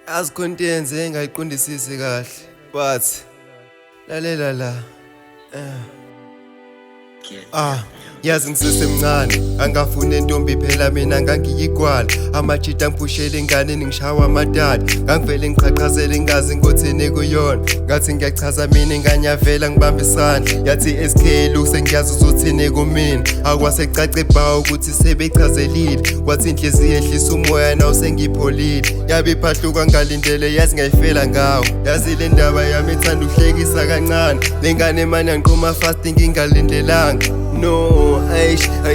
Yazi khona into yenze engayiqondisisi kahle but lalela la yazi ngisesemncane angafuna intombi phela mina ngangiyigwala amajita angiphushela ingane ningishawa amadada ngangivele ngiqhaqhazele ngazi ngothini kuyona ngathi ngiyachaza mina inganyavela ngibamba isandla yathi SK look sengiyazi uzothini kumina akwasecace bhawu ukuthi sebechazelile kwathi inhliziyo ehlisa umoya nawo sengipholile yabe iphahluka ngalindele yazi ngayifela ngawo yazi le ndaba yami ethanda uhlekisa kancane lengane manje ngiqhuma fast ngingalindelanga no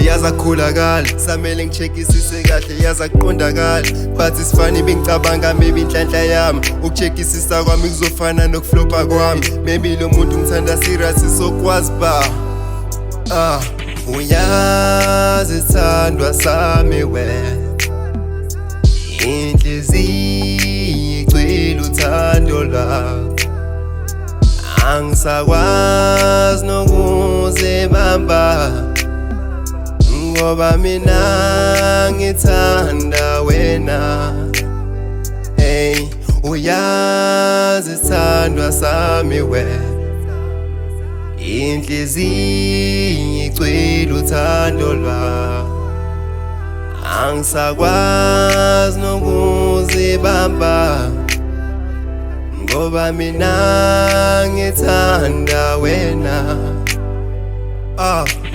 yaza khulakala samele ngicheckisise kahle yaza kuqondakala but isifani bengicabanga maybe inhlanhla yami ukucheckisisa kwami kuzofana nokuflopa kwami maybe lo muntu ngithanda serious sokwazi ba uyazi ithandwa sami wena inhliziyo igcwele uthando lwakho angisakwazi nokuzibamba ngoba mina ngithanda wena uyazi ithandwa sami wena inhliziyo igcwele uthando lwakho angisakwazi nokuzibamba ngoba mina ngithanda wena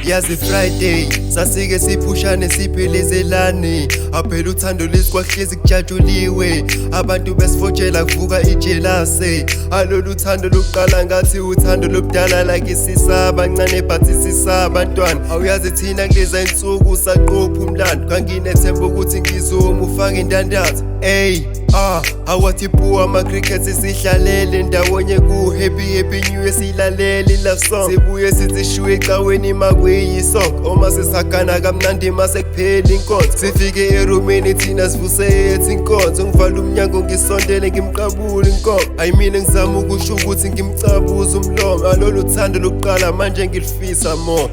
yazi Friday sasike siphushane siphelezelane aphela uthando lesikwahlezi kujatshuliwe abantu besifotshela kuvuka ijelase alolu thando lokuqala ngathi uthando lobudala like isisaba ncane but sisaba ntwana awuyazi thina kuleza insuku saqopha umlando kanginethemba ukuthi ngizoma ufake indandatho awathi puwa ama-crickets sihlalele ndawonye ku-happy new year silalele love song sibuye sithi shuwe ecaweni makuyisonke oma sisagana kamnandi masekuphela inkonzo sifike erumini thina sivuse ethi inkonzo ngivala umnyango ngisondele ngimqabule inkomo ayimina ngizama ukusho ukuthi ngimcabuza umlomo alolu thando lokuqala manje ngilifisa more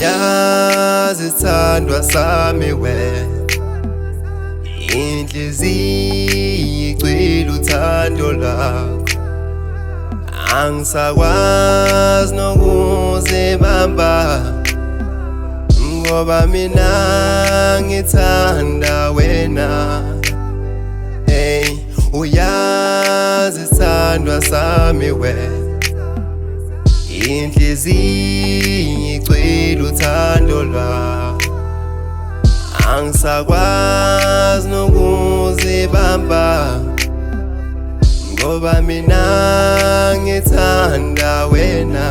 yazi ithandwa sami wena inhliziyo igcwele uthando lwakho angisakwazi nokuzibamba ngoba mina ngithanda wena uyazi ithandwa sami wena inhliziyo igcwele uthando lwakho angisakwazi nokuzibamba ngoba mina ngithanda wena